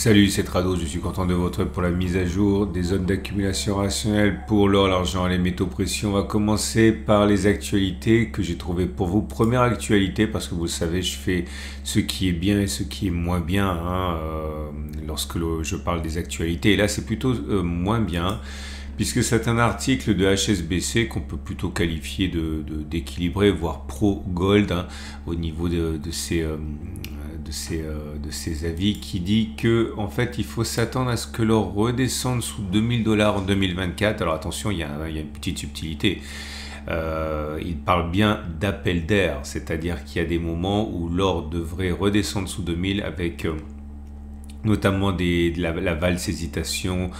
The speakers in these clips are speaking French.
Salut, c'est Trado, je suis content de vous retrouver pour la mise à jour des zones d'accumulation rationnelle pour l'or, l'argent et les métaux précieux. On va commencer par les actualités que j'ai trouvées pour vous. Première actualité, parce que vous le savez, je fais ce qui est bien et ce qui est moins bien lorsque je parle des actualités. Et là, c'est plutôt moins bien, puisque c'est un article de HSBC qu'on peut plutôt qualifier d'équilibré, voire pro-gold au niveau de ses avis, qui dit que en fait il faut s'attendre à ce que l'or redescende sous 2000 $ en 2024. Alors attention, il y a une petite subtilité. Il parle bien d'appel d'air, c'est-à-dire qu'il y a des moments où l'or devrait redescendre sous 2000 avec notamment la valse hésitation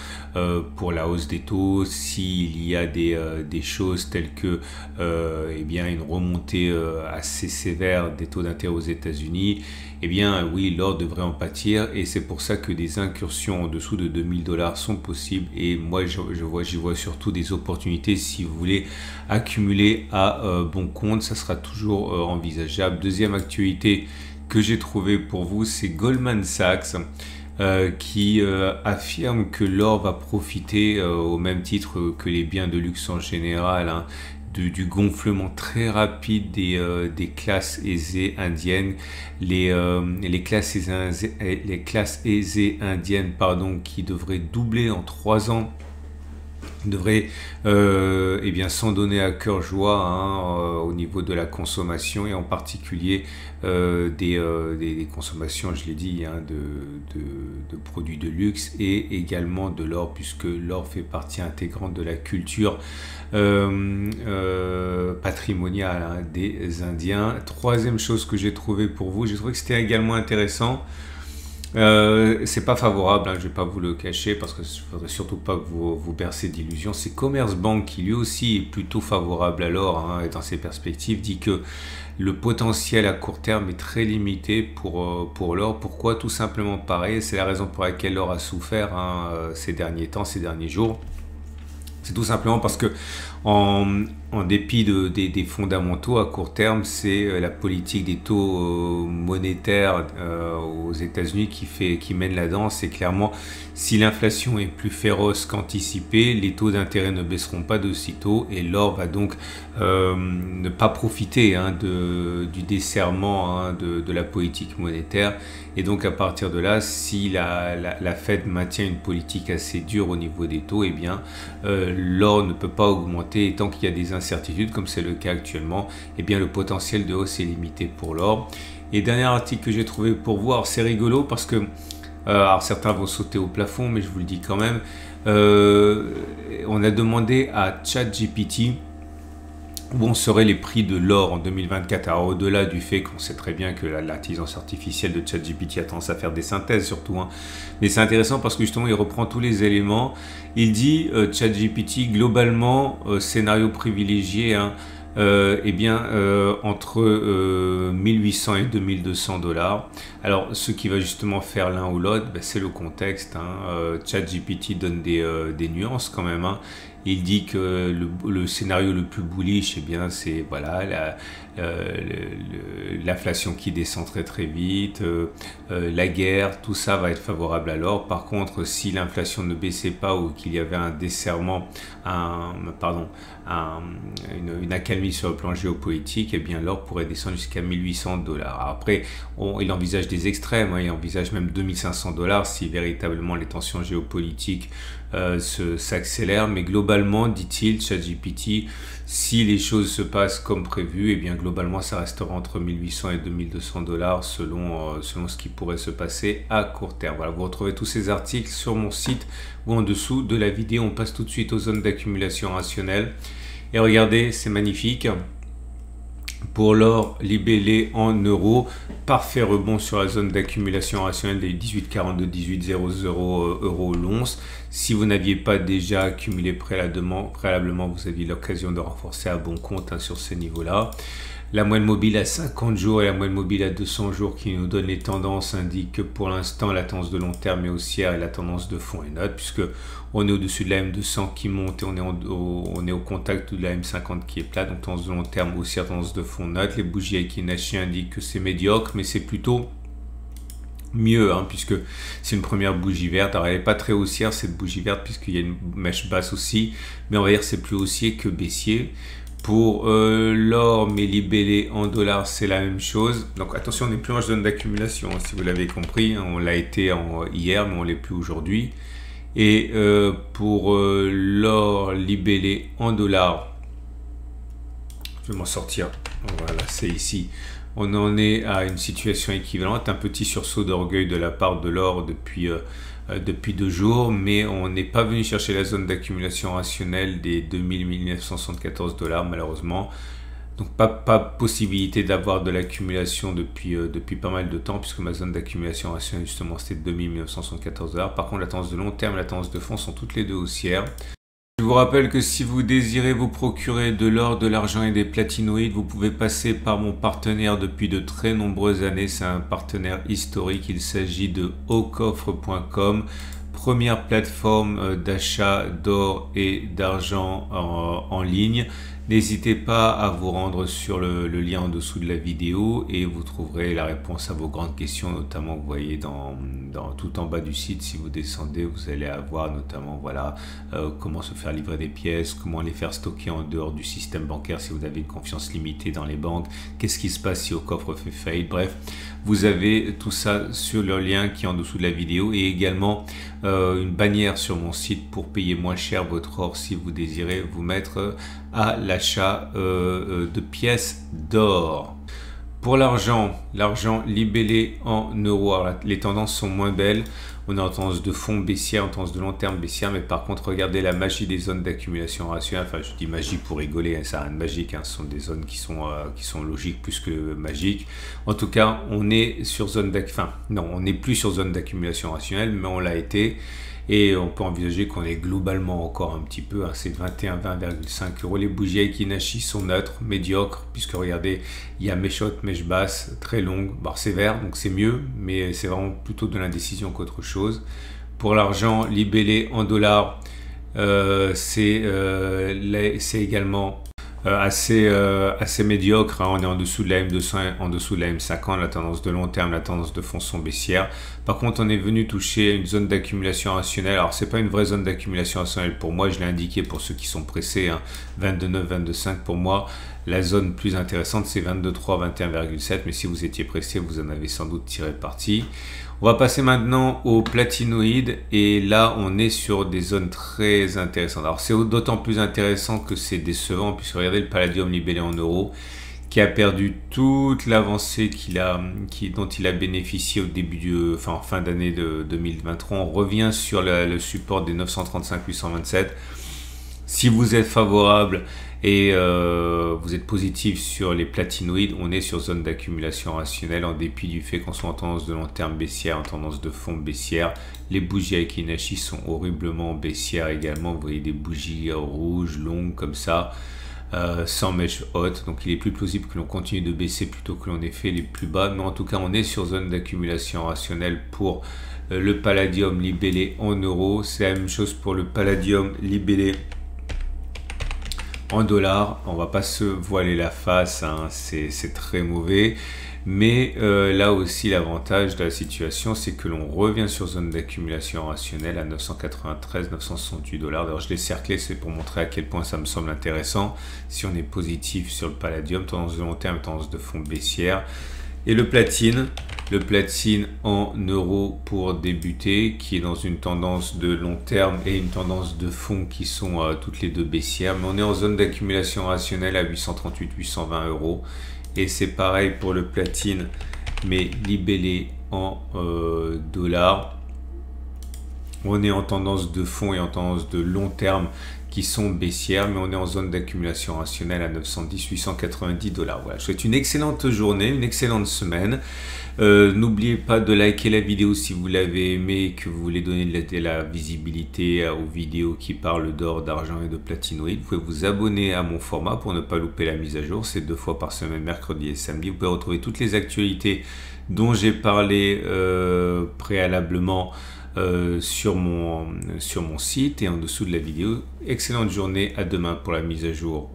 pour la hausse des taux, s'il y a des choses telles que eh bien une remontée assez sévère des taux d'intérêt aux États-Unis, eh bien oui, l'or devrait en pâtir, et c'est pour ça que des incursions en dessous de 2000 $ sont possibles. Et moi j'y vois surtout des opportunités. Si vous voulez accumuler à bon compte, ça sera toujours envisageable. Deuxième actualité que j'ai trouvé pour vous, c'est Goldman Sachs qui affirme que l'or va profiter au même titre que les biens de luxe en général, du gonflement très rapide des classes aisées indiennes, les classes aisées indiennes qui devraient doubler en 3 ans, devrait eh bien s'en donner à cœur joie au niveau de la consommation, et en particulier des consommations, je l'ai dit, de produits de luxe, et également de l'or, puisque l'or fait partie intégrante de la culture patrimoniale des Indiens. Troisième chose que j'ai trouvé pour vous, j'ai trouvé que c'était également intéressant. C'est pas favorable, je vais pas vous le cacher, parce que je voudrais surtout pas que vous bercer d'illusions. C'est Commerzbank, qui lui aussi est plutôt favorable à l'or, et dans ses perspectives dit que le potentiel à court terme est très limité pour l'or. Pourquoi? Tout simplement pareil, c'est la raison pour laquelle l'or a souffert ces derniers temps, ces derniers jours. C'est tout simplement parce que en dépit des fondamentaux à court terme, c'est la politique des taux monétaires aux États-Unis qui mène la danse. Et clairement, si l'inflation est plus féroce qu'anticipée, les taux d'intérêt ne baisseront pas de sitôt, et l'or va donc ne pas profiter du desserrement de la politique monétaire. Et donc à partir de là, si la Fed maintient une politique assez dure au niveau des taux, eh bien l'or ne peut pas augmenter, et tant qu'il y a des incertitudes, comme c'est le cas actuellement, eh bien le potentiel de hausse est limité pour l'or. Et dernier article que j'ai trouvé pour vous, alors c'est rigolo parce que alors certains vont sauter au plafond, mais je vous le dis quand même, on a demandé à ChatGPT où seraient les prix de l'or en 2024. Alors au-delà du fait qu'on sait très bien que l'intelligence artificielle de ChatGPT a tendance à faire des synthèses surtout, mais c'est intéressant parce que justement il reprend tous les éléments. Il dit ChatGPT globalement scénario privilégié, eh bien entre 1800 et 2200 $. Alors ce qui va justement faire l'un ou l'autre, c'est le contexte. ChatGPT donne des nuances quand même. Il dit que le scénario le plus bullish, eh bien c'est voilà l'inflation qui descend très très vite, la guerre, tout ça va être favorable à l'or. Par contre, si l'inflation ne baissait pas, ou qu'il y avait un desserrement, une accalmie sur le plan géopolitique, eh bien l'or pourrait descendre jusqu'à 1800 $. Après, il envisage des extrêmes, il envisage même 2500 $ si véritablement les tensions géopolitiques s'accélèrent. Mais globalement, dit-il, ChatGPT, si les choses se passent comme prévu, eh bien globalement ça restera entre 1800 et 2200 $ selon ce qui pourrait se passer à court terme. Voilà, vous retrouvez tous ces articles sur mon site ou en dessous de la vidéo. On passe tout de suite aux zones d'accumulation rationnelle. Et regardez, c'est magnifique. Pour l'or libellé en euros, parfait rebond sur la zone d'accumulation rationnelle des 18,42, 18,00 euros l'once. Si vous n'aviez pas déjà accumulé préalablement, vous aviez l'occasion de renforcer à bon compte sur ces niveaux-là. La moyenne mobile à 50 jours et la moyenne mobile à 200 jours qui nous donnent les tendances indiquent que pour l'instant la tendance de long terme est haussière et la tendance de fond est neutre, puisque on est au-dessus de la M200 qui monte et on est au contact de la M50 qui est plate. Donc tendance de long terme haussière, tendance de fond neutre. Les bougies Aiki Nashi indiquent que c'est médiocre, mais c'est plutôt mieux, hein, puisque c'est une première bougie verte. Alors elle n'est pas très haussière cette bougie verte, puisqu'il y a une mèche basse aussi, mais on va dire c'est plus haussier que baissier. Pour l'or, mais libellé en dollars, c'est la même chose. Donc attention, on n'est plus en zone d'accumulation, hein, si vous l'avez compris, hein, on l'a été hier, mais on l'est plus aujourd'hui. Et pour l'or libellé en dollars, je vais m'en sortir, voilà, c'est ici. On en est à une situation équivalente, un petit sursaut d'orgueil de la part de l'or depuis 2 jours, mais on n'est pas venu chercher la zone d'accumulation rationnelle des 2974 dollars malheureusement. Donc pas possibilité d'avoir de l'accumulation depuis pas mal de temps, puisque ma zone d'accumulation rationnelle justement c'était 2974 dollars. Par contre la tendance de long terme et la tendance de fond sont toutes les deux haussières. Je vous rappelle que si vous désirez vous procurer de l'or, de l'argent et des platinoïdes, vous pouvez passer par mon partenaire depuis de très nombreuses années. C'est un partenaire historique, il s'agit de aucoffre.com, première plateforme d'achat d'or et d'argent en ligne. N'hésitez pas à vous rendre sur le lien en dessous de la vidéo et vous trouverez la réponse à vos grandes questions, notamment vous voyez tout en bas du site. Si vous descendez, vous allez avoir notamment voilà comment se faire livrer des pièces, comment les faire stocker en dehors du système bancaire si vous avez une confiance limitée dans les banques, qu'est-ce qui se passe si Aucoffre fait faillite. Bref, vous avez tout ça sur le lien qui est en dessous de la vidéo, et également une bannière sur mon site pour payer moins cher votre or si vous désirez vous mettre à l'achat de pièces d'or. Pour l'argent libellé en euros, alors les tendances sont moins belles. On est en tendance de fond baissière, en tendance de long terme baissière, mais par contre regardez la magie des zones d'accumulation rationnelle. Enfin je dis magie pour rigoler, hein, ça n'a rien de magique, hein. Ce sont des zones qui sont logiques plus que magiques. En tout cas on est sur zone on n'est plus sur zone d'accumulation rationnelle, mais on l'a été. Et on peut envisager qu'on est globalement encore un petit peu, hein, c'est 21,20,5 euros. Les bougies Aiki-Nashi sont neutres, médiocres, puisque regardez, il y a mèche haute, mèche basse, très longue. Bon, c'est vert, donc c'est mieux, mais c'est vraiment plutôt de l'indécision qu'autre chose. Pour l'argent libellé en dollars, c'est également assez médiocre, hein. On est en dessous de la M200, en dessous de la M50, la tendance de long terme, la tendance de fond sont baissières. Par contre, on est venu toucher une zone d'accumulation rationnelle. Alors, c'est pas une vraie zone d'accumulation rationnelle pour moi, je l'ai indiqué pour ceux qui sont pressés, hein, 22,9, 22,5 pour moi. La zone plus intéressante, c'est 22,3, 21,7, mais si vous étiez pressé, vous en avez sans doute tiré parti. On va passer maintenant au platinoïde, et là on est sur des zones très intéressantes. Alors c'est d'autant plus intéressant que c'est décevant, puisque regardez le palladium libellé en euros qui a perdu toute l'avancée dont il a bénéficié au début en fin d'année de 2023. On revient sur le support des 935-827. Si vous êtes favorable et vous êtes positif sur les platinoïdes, on est sur zone d'accumulation rationnelle en dépit du fait qu'on soit en tendance de long terme baissière, en tendance de fond baissière. Les bougies Aiki-Nashi sont horriblement baissières également. Vous voyez des bougies rouges, longues comme ça, sans mèche haute. Donc il est plus plausible que l'on continue de baisser plutôt que l'on ait fait les plus bas. Mais en tout cas, on est sur zone d'accumulation rationnelle pour le palladium libellé en euros. C'est la même chose pour le palladium libellé en dollars. On va pas se voiler la face, hein, c'est très mauvais, mais là aussi l'avantage de la situation, c'est que l'on revient sur zone d'accumulation rationnelle à 993, 968 dollars. D'ailleurs je l'ai cerclé, c'est pour montrer à quel point ça me semble intéressant. Si on est positif sur le palladium, tendance de long terme, tendance de fond baissière. Et le platine en euros pour débuter, qui est dans une tendance de long terme et une tendance de fond qui sont toutes les deux baissières. Mais on est en zone d'accumulation rationnelle à 838-820 euros. Et c'est pareil pour le platine, mais libellé en dollars. On est en tendance de fond et en tendance de long terme qui sont baissières, mais on est en zone d'accumulation rationnelle à 910-890 dollars. Voilà, je vous souhaite une excellente journée, une excellente semaine. N'oubliez pas de liker la vidéo si vous l'avez aimé et que vous voulez donner de la visibilité aux vidéos qui parlent d'or, d'argent et de platinoïdes. Vous pouvez vous abonner à mon format pour ne pas louper la mise à jour. C'est 2 fois par semaine, mercredi et samedi. Vous pouvez retrouver toutes les actualités dont j'ai parlé préalablement sur mon site et en dessous de la vidéo. Excellente journée, à demain pour la mise à jour.